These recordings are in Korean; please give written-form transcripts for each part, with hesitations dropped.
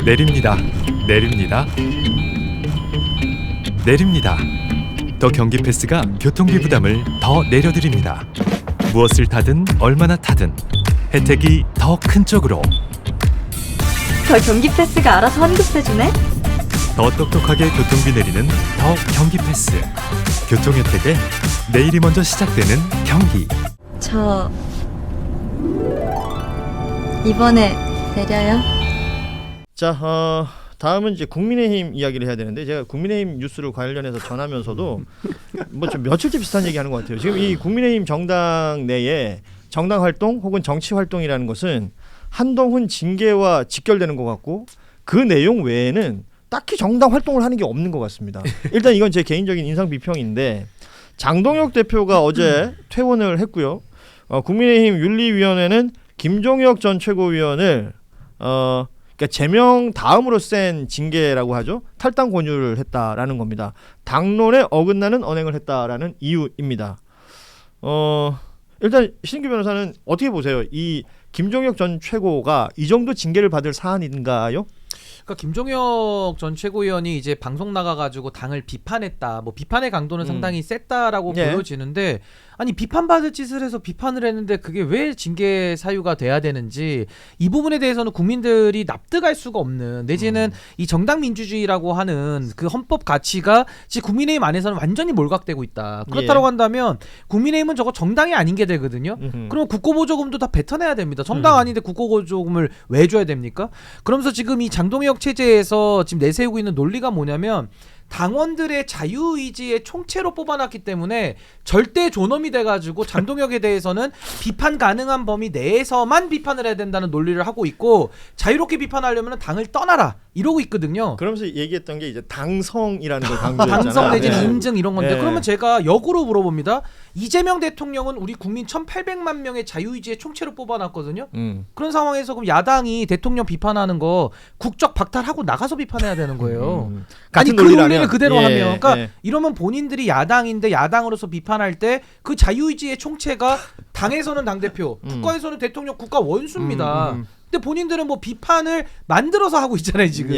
내립니다. 내립니다. 내립니다. 더 경기 패스가 교통비 부담을 더 내려드립니다. 무엇을 타든 얼마나 타든 혜택이 더 큰 쪽으로. 더 경기 패스가 알아서 환급해주네? 더 똑똑하게 교통비 내리는 더 경기 패스. 교통 혜택에 내일이 먼저 시작되는 경기. 저 이번에 내려요. 자, 다음은 이제 국민의힘 이야기를 해야 되는데 제가 국민의힘 뉴스를 관련해서 전하면서도 뭐 좀 며칠째 비슷한 얘기하는 것 같아요. 지금 이 국민의힘 정당 내에 정당 활동 혹은 정치 활동이라는 것은 한동훈 징계와 직결되는 것 같고 그 내용 외에는 딱히 정당 활동을 하는 게 없는 것 같습니다. 일단 이건 제 개인적인 인상 비평인데 장동혁 대표가 어제 퇴원을 했고요. 국민의힘 윤리위원회는 김종혁 전 최고위원을 그러니까 제명 다음으로 센 징계라고 하죠. 탈당 권유를 했다라는 겁니다. 당론에 어긋나는 언행을 했다라는 이유입니다. 일단 신인규 변호사는 어떻게 보세요? 이 김종혁 전 최고가 이 정도 징계를 받을 사안인가요? 그러니까 김종혁 전 최고위원이 이제 방송 나가가지고 당을 비판했다. 뭐 비판의 강도는 상당히 셌다라고 보여지는데 아니 비판받을 짓을 해서 비판을 했는데 그게 왜 징계 사유가 돼야 되는지 이 부분에 대해서는 국민들이 납득할 수가 없는 내지는 이 정당 민주주의라고 하는 그 헌법 가치가 지금 국민의힘 안에서는 완전히 몰각되고 있다. 그렇다고 한다면 국민의힘은 저거 정당이 아닌 게 되거든요. 그럼 국고보조금도 다 뱉어내야 됩니다. 정당 아닌데 국고보조금을 왜 줘야 됩니까? 그러면서 지금 이 장동혁 체제에서 지금 내세우고 있는 논리가 뭐냐면 당원들의 자유의지의 총체로 뽑아놨기 때문에 절대 존엄이 돼가지고 장동혁에 대해서는 비판 가능한 범위 내에서만 비판을 해야 된다는 논리를 하고 있고 자유롭게 비판하려면 당을 떠나라 이러고 있거든요. 그러면서 얘기했던 게 이제 당성이라는 걸 강조했잖아요. 당성 내지는 인증 이런 건데 그러면 제가 역으로 물어봅니다. 이재명 대통령은 우리 국민 1,800만 명의 자유의지의 총체로 뽑아놨거든요. 그런 상황에서 그럼 야당이 대통령 비판하는 거 국적 박탈하고 나가서 비판해야 되는 거예요. 아니 그 논리를 그대로 하면 그러니까 이러면 본인들이 야당인데 야당으로서 비판할 때 그 자유의지의 총체가 당에서는 당대표, 국가에서는 대통령, 국가 원수입니다. 근데 본인들은 뭐 비판을 만들어서 하고 있잖아요 지금.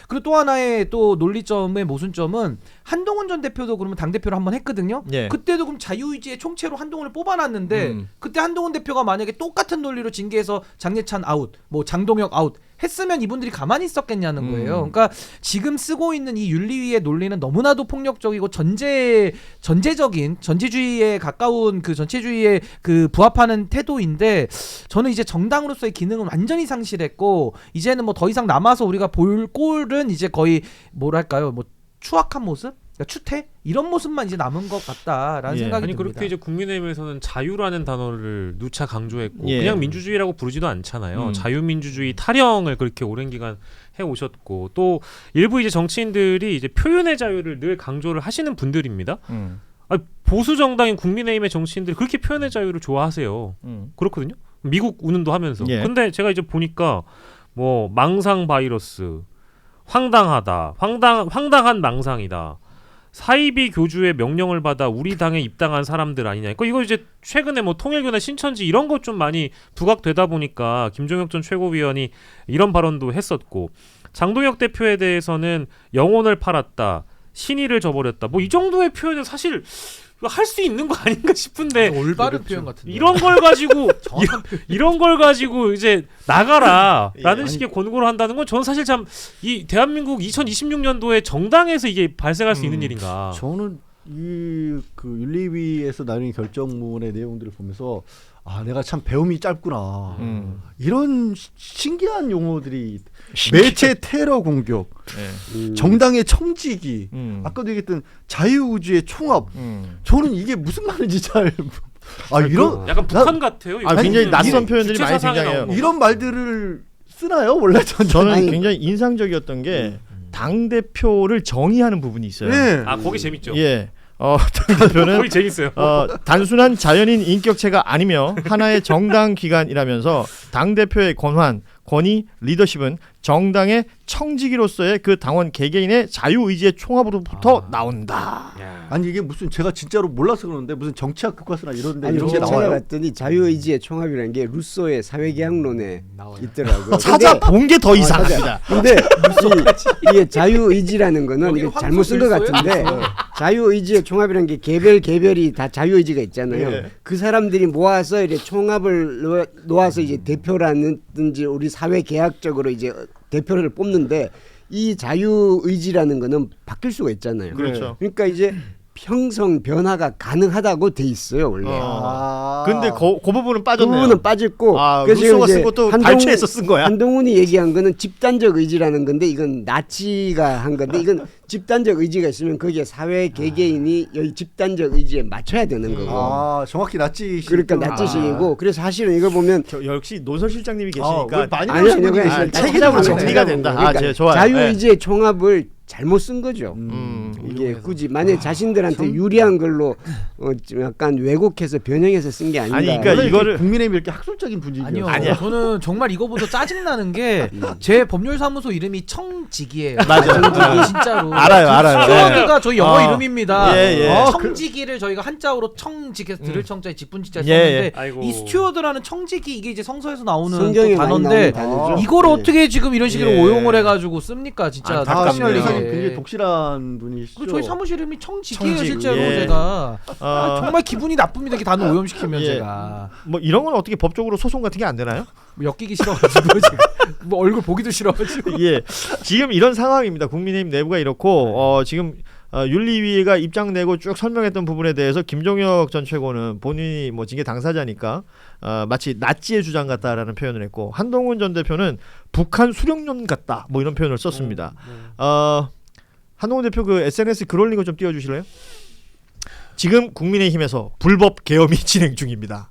그리고 또 하나의 또 논리점의 모순점은 한동훈 전 대표도 그러면 당 대표를 한번 했거든요. 그때도 그럼 자유의지의 총체로 한동훈을 뽑아놨는데 그때 한동훈 대표가 만약에 똑같은 논리로 징계해서 장례찬 아웃, 뭐 장동혁 아웃 했으면 이분들이 가만히 있었겠냐는 거예요. 그러니까 지금 쓰고 있는 이 윤리위의 논리는 너무나도 폭력적이고 전제적인 전체주의에 가까운 그 전체주의에 그 부합하는 태도인데 저는 이제 정당으로서의 기능은 완전히 상실했고 이제는 뭐 더 이상 남아서 우리가 볼 꼴은 이제 거의 뭐랄까요 뭐 추악한 모습? 그러니까 추태? 이런 모습만 이제 남은 것 같다라는 생각이 아니 듭니다. 그렇게 이제 국민의힘에서는 자유라는 단어를 누차 강조했고 그냥 민주주의라고 부르지도 않잖아요. 자유민주주의 타령을 그렇게 오랜 기간 해오셨고 또 일부 이제 정치인들이 이제 표현의 자유를 늘 강조를 하시는 분들입니다. 아니, 보수 정당인 국민의힘의 정치인들이 그렇게 표현의 자유를 좋아하세요. 그렇거든요. 미국 운운도 하면서. 근데 제가 이제 보니까 뭐 망상 바이러스, 황당하다, 황당한 망상이다. 사이비 교주의 명령을 받아 우리 당에 입당한 사람들 아니냐. 그러니까 이거 이제 최근에 뭐 통일교나 신천지 이런 것 좀 많이 부각되다 보니까 김종혁 전 최고위원이 이런 발언도 했었고 장동혁 대표에 대해서는 영혼을 팔았다, 신의를 저버렸다. 뭐 이 정도의 표현은 사실 할 수 있는 거 아닌가 싶은데 올바른 표현 같은데 이런 걸 가지고 이제 나가라라는 식의 권고를 한다는 건 저는 사실 참 이 대한민국 2026년도에 정당에서 이게 발생할 수 있는 일인가. 저는 이 그 윤리위에서 나눈 결정문의 내용들을 보면서 아 내가 참 배움이 짧구나 이런 신기한 용어들이 매체 테러 공격, 정당의 청지기, 아까도 얘기했던 자유우주의 총합. 저는 이게 무슨 말인지 잘 이런 약간 북한 같아요. 굉장히 낯선 표현들이 많이 등장해요. 이런 말들을 쓰나요? 원래 저는 굉장히 인상적이었던 게 당 대표를 정의하는 부분이 있어요. 아 거기 재밌죠. 당 대표는 거기 재밌어요. 단순한 자연인 인격체가 아니며 하나의 정당 기관이라면서 당 대표의 권한, 권위, 리더십은 정당의 청지기로서의 그 당원 개개인의 자유의지의 총합으로부터 나온다. 아니 이게 무슨 제가 진짜로 몰라서 그러는데 무슨 정치학 교과서나 이런데 아니 이런 게 제가 나와요? 찾아봤더니 자유의지의 총합이라는 게 루소의 사회계약론에 있더라고요. 찾아본 게 더 이상합니다. 근데 이게 자유의지라는 거는 여기 이게 황소 잘못 쓴 것 글쎄요? 같은데 자유의지의 총합이라는 게 개별이 다 자유의지가 있잖아요. 예. 그 사람들이 모아서 이제 총합을 놓아서 이제 대표라든지 우리 사회 계약적으로 이제 대표를 뽑는데 이 자유의지라는 거는 바뀔 수가 있잖아요. 그렇죠. 그러니까 이제 형성 변화가 가능하다고 돼 있어요 원래. 근데 그 부분은 그 빠졌네요. 부분은 빠졌고 그래서 루소가 쓴 것도 발췌해서 쓴 거야. 한동훈이 얘기한 거는 집단적 의지라는 건데 이건 나치가 한 건데 이건 집단적 의지가 있으면 거기에 사회 개개인이 여기 집단적 의지에 맞춰야 되는 거고. 정확히 낫지. 그러니까 나치식이고 그래서 사실은 이거 보면 역시 노설 실장님이 계시니까 많이 아니요, 배우신 분이 아니요, 계시니까 책이 좀 정리가 된다. 그러니까 좋아요. 자유의지의 총합을 잘못 쓴 거죠. 이게 굳이 만약 자신들한테 유리한 걸로 좀 약간 왜곡해서 변형해서 쓴 게 아닌가. 아니, 그러니까 이거를 국민의힘 이렇게 학술적인 분위기요. 아니요. 저는 정말 이거보다 짜증 나는 게 제 법률사무소 이름이 청지기예요. 맞아요. 진짜로. 알아요. 청지기가 저희 영어 이름입니다. 예. 청지기를 저희가 한자어로 청지기에서 들을 청자에 직분지자 예, 썼는데 아이고. 이 스튜어드라는 청지기 이게 이제 성서에서 나오는 성경에 또 많이 단어인데 나오는 단어죠. 이걸 예. 어떻게 지금 이런 식으로 예. 오용을 해가지고 씁니까? 진짜 안타깝네요. 깜짝 열리게. 굉장히 독실한 분이시죠. 그 저희 사무실 이름이 청지기예요 청지기, 실제로 예. 제가 정말 기분이 나쁩니다. 이렇게 단어 오염시키면 예. 제가 뭐 이런 건 어떻게 법적으로 소송 같은 게 안 되나요? 뭐 엮이기 싫어가지고 제가 뭐 얼굴 보기도 싫어가지고 예, 지금 이런 상황입니다. 국민의힘 내부가 이렇고 지금 윤리위가 입장 내고 쭉 설명했던 부분에 대해서 김종혁 전 최고는 본인이 뭐 징계 당사자니까 마치 나치의 주장 같다라는 표현을 했고 한동훈 전 대표는 북한 수령론 같다 뭐 이런 표현을 썼습니다. 한동훈 대표 그 SNS 글 올린 거 좀 띄워주실래요? 지금 국민의힘에서 불법 계엄이 진행 중입니다.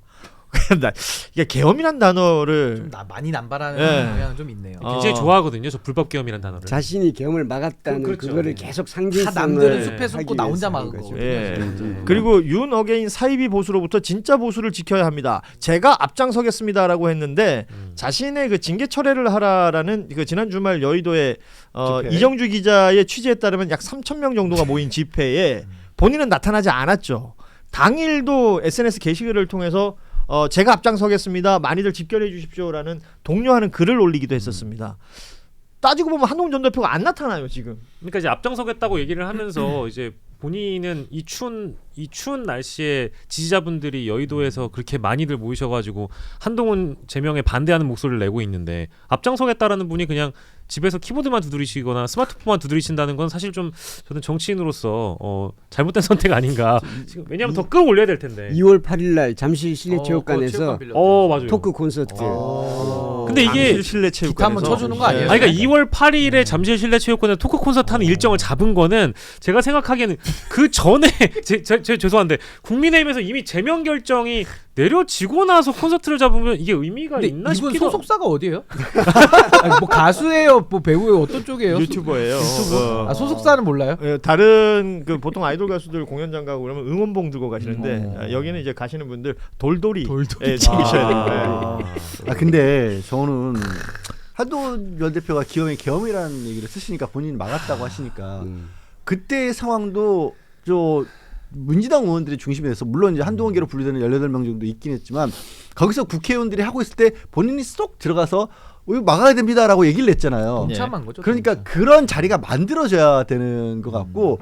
이게 계엄이란 단어를 좀 많이 남발하는 예. 경향은 좀 있네요. 굉장히 좋아하거든요. 저 불법 계엄이라는 단어를. 자신이 계엄을 막았다는 그렇죠. 그거를 계속 상징성을 다 남들은 숲에 하기 숨고 나 혼자 위해서 막은 하는 거죠. 거거든요. 예. 그리고 윤 어게인 사이비 보수로부터 진짜 보수를 지켜야 합니다. 제가 앞장서겠습니다라고 했는데 자신의 그 징계 철회를 하라라는 그 지난 주말 여의도에 집회. 이정주 기자의 취재에 따르면 약 3,000명 정도가 모인 집회에 본인은 나타나지 않았죠. 당일도 SNS 게시글을 통해서 제가 앞장서겠습니다. 많이들 집결해 주십시오라는 독려하는 글을 올리기도 했었습니다. 따지고 보면 한동훈 전 대표가 안 나타나요 지금. 그러니까 이제 앞장서겠다고 얘기를 하면서 이제 본인은 이 추운 날씨에 지지자분들이 여의도에서 그렇게 많이들 모이셔가지고 한동훈 제명에 반대하는 목소리를 내고 있는데 앞장서겠다라는 분이 그냥 집에서 키보드만 두드리시거나 스마트폰만 두드리신다는 건 사실 좀 저는 정치인으로서 잘못된 선택 아닌가. 지금 왜냐하면 더 끌어올려야 될 텐데. 2월 8일 날 잠실 실내체육관에서 맞아요. 토크 콘서트. 근데 이게 실내 체육관에서 기타 한번 쳐주는 거 아니에요? 아니, 그러니까 2월 8일에 잠실 실내체육관에 토크 콘서트 하는 일정을 잡은 거는 제가 생각하기에는 그 전에 죄송한데 국민의힘에서 이미 제명 결정이 내려지고 나서 콘서트를 잡으면 이게 의미가 근데 있나 이분 싶기도. 소속사가 어디예요? 아니, 뭐 가수예요, 뭐 배우예요, 어떤 쪽이에요? 유튜버예요. 소속사는 몰라요? 다른 그 보통 아이돌 가수들 공연장 가고 그러면 응원봉 들고 가시는데 여기는 이제 가시는 분들 돌돌이 챙기셔야 돼요. 근데 저는 한동훈 전 대표가 계엄이라는 얘기를 쓰시니까 본인이 막았다고 하시니까 그때 상황도 민주당 의원들이 중심이 돼서 물론 이제 한동훈계로 분류되는 18명 정도 있긴 했지만 거기서 국회의원들이 하고 있을 때 본인이 쏙 들어가서 막아야 됩니다라고 얘기를 했잖아요. 동참한 거죠. 그러니까 동참. 그런 자리가 만들어져야 되는 것 같고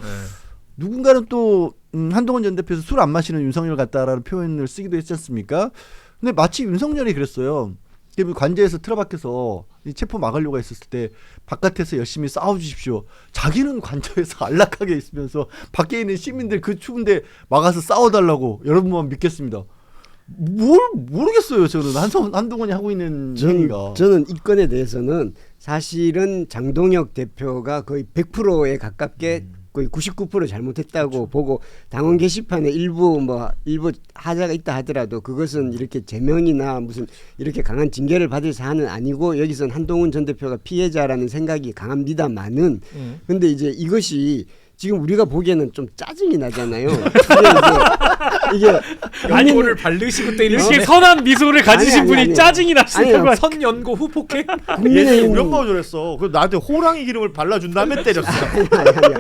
누군가는 또 한동훈 전 대표에서 술 안 마시는 윤석열 같다라는 표현을 쓰기도 했지 않습니까? 근데 마치 윤석열이 그랬어요. 관제에서 틀어박혀서 이 체포 막으려고 했었을 때 바깥에서 열심히 싸워주십시오. 자기는 관저에서 안락하게 있으면서 밖에 있는 시민들 그 추운데 막아서 싸워달라고 여러분만 믿겠습니다. 뭘 모르겠어요. 저는 한동훈이 하고 있는 행위가. 저는 이 건에 대해서는 사실은 장동혁 대표가 거의 100%에 가깝게 거의 99% 잘못했다고 보고 당원 게시판에 일부 하자가 있다 하더라도 그것은 이렇게 제명이나 무슨 이렇게 강한 징계를 받을 사안은 아니고 여기선 한동훈 전 대표가 피해자라는 생각이 강합니다만은 근데 이제 이것이 지금 우리가 보기에는 좀 짜증이 나잖아요. 이게 알코올을 바르시고 때리시네. 이렇게 선한 미소를 가지신 아니, 분이 아니. 짜증이 나시는 거야. 선연고 후폭행. 얘네 국민의힘 우리 엄마가 저랬어. 그 나한테 호랑이 기름을 발라준 다음에 때렸어. 아니야.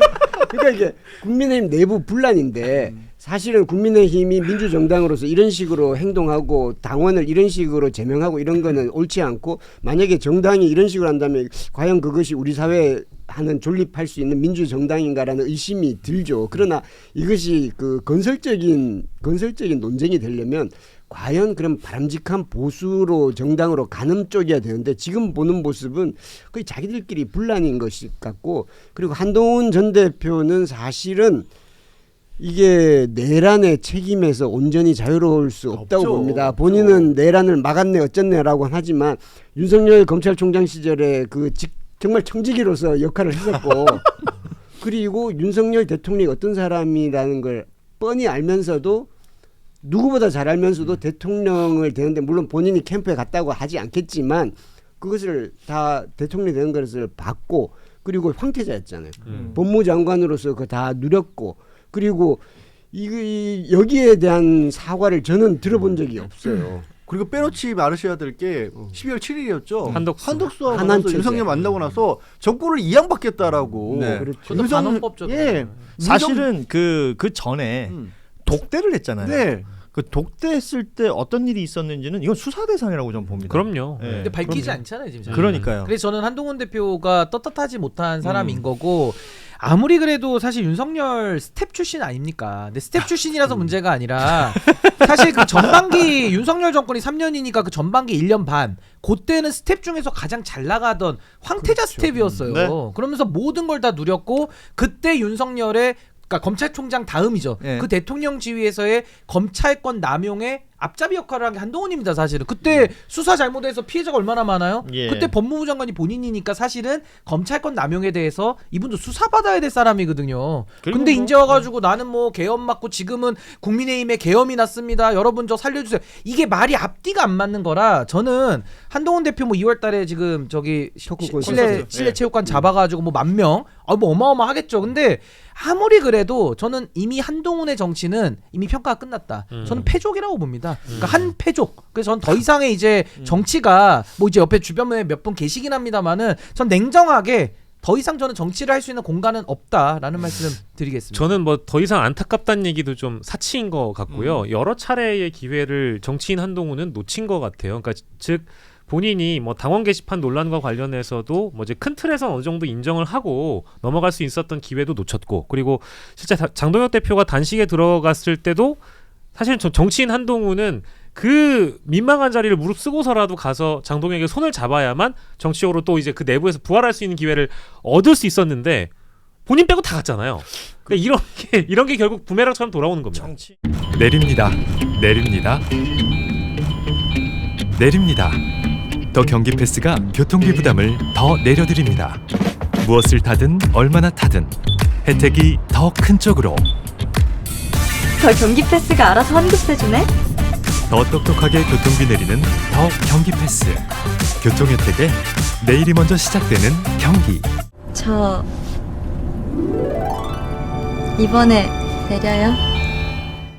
그러니까 이게 국민의힘 내부 분란인데 사실은 국민의힘이 민주정당으로서 이런 식으로 행동하고 당원을 이런 식으로 제명하고 이런 거는 옳지 않고, 만약에 정당이 이런 식으로 한다면 과연 그것이 우리 사회에 하는 존립할 수 있는 민주정당인가라는 의심이 들죠. 그러나 이것이 그 건설적인 논쟁이 되려면 과연 그럼 바람직한 보수로 정당으로 가는 쪽이어야 되는데, 지금 보는 모습은 거의 자기들끼리 분란인 것이 같고, 그리고 한동훈 전 대표는 사실은 이게 내란의 책임에서 온전히 자유로울 수 없다고 없죠. 봅니다. 본인은 내란을 막았네 어쨌네라고 하지만 윤석열 검찰총장 시절에 정말 청지기로서 역할을 했었고 그리고 윤석열 대통령이 어떤 사람이라는 걸 뻔히 알면서도, 누구보다 잘 알면서도 대통령을 되는데, 물론 본인이 캠프에 갔다고 하지 않겠지만 그것을 다 대통령이 되는 것을 봤고, 그리고 황태자였잖아요. 법무장관으로서 그거 다 누렸고, 그리고 여기에 대한 사과를 저는 들어본 적이 없어요. 그리고 빼놓지 말으셔야 될 게 12월 7일이었죠. 한덕수하고 한한체제. 윤석열 만나고 나서 정권을 이양받겠다라고. 네. 그렇죠. 그것도 반헌법적. 예. 사실은 그 전에 독대를 했잖아요. 네. 그 독대했을 때 어떤 일이 있었는지는 이건 수사 대상이라고 저는 봅니다. 그럼요. 예. 근데 밝히지 그럼요. 않잖아요 지금. 그러니까요. 그래서 저는 한동훈 대표가 떳떳하지 못한 사람인 거고, 아무리 그래도 사실 윤석열 스텝 출신 아닙니까? 근데 스텝 출신이라서 문제가 아니라 사실 그 전반기 윤석열 정권이 3년이니까 그 전반기 1년 반, 그때는 스텝 중에서 가장 잘 나가던 황태자 스텝이었어요. 네. 그러면서 모든 걸 다 누렸고, 그때 윤석열의, 그러니까 검찰총장 다음이죠. 예. 그 대통령 지위에서의 검찰권 남용의 앞잡이 역할을 한 게 한동훈입니다. 사실은 그때 수사 잘못해서 피해자가 얼마나 많아요. 예. 그때 법무부 장관이 본인이니까 사실은 검찰권 남용에 대해서 이분도 수사받아야 될 사람이거든요. 근데 뭐, 이제 와가지고 나는 뭐 계엄 맞고 지금은 국민의힘에 계엄이 났습니다. 여러분 저 살려주세요. 이게 말이 앞뒤가 안 맞는 거라, 저는 한동훈 대표 뭐 2월달에 지금 저기 촉구 실내 콘서트. 체육관 잡아가지고 뭐 10,000명, 뭐 어마어마하겠죠. 근데 아무리 그래도 저는 이미 한동훈의 정치는 이미 평가가 끝났다. 저는 패족이라고 봅니다. 그러니까 한 패족. 그래서 전 더 이상의 이제 정치가 뭐 이제 옆에 주변에 몇 분 계시긴 합니다만은 전 냉정하게 더 이상 저는 정치를 할 수 있는 공간은 없다라는 말씀 드리겠습니다. 저는 뭐 더 이상 안타깝다는 얘기도 좀 사치인 것 같고요. 여러 차례의 기회를 정치인 한동훈은 놓친 것 같아요. 그러니까 즉 본인이 뭐 당원 게시판 논란과 관련해서도 뭐 이제 큰 틀에서 어느 정도 인정을 하고 넘어갈 수 있었던 기회도 놓쳤고, 그리고 실제 장동혁 대표가 단식에 들어갔을 때도 사실 정치인 한동훈은 그 민망한 자리를 무릅쓰고서라도 가서 장동혁의 손을 잡아야만 정치적으로 또 이제 그 내부에서 부활할 수 있는 기회를 얻을 수 있었는데 본인 빼고 다 갔잖아요. 그러니까 이런 게 결국 부메랑처럼 돌아오는 겁니다. 정치. 내립니다. 내립니다. 내립니다. 더 경기 패스가 교통비 부담을 더 내려드립니다. 무엇을 타든 얼마나 타든 혜택이 더 큰 쪽으로. 더 경기 패스가 알아서 환급해주네? 더 똑똑하게 교통비 내리는 더 경기 패스. 교통 혜택에 내일이 먼저 시작되는 경기. 저 이번에 내려요?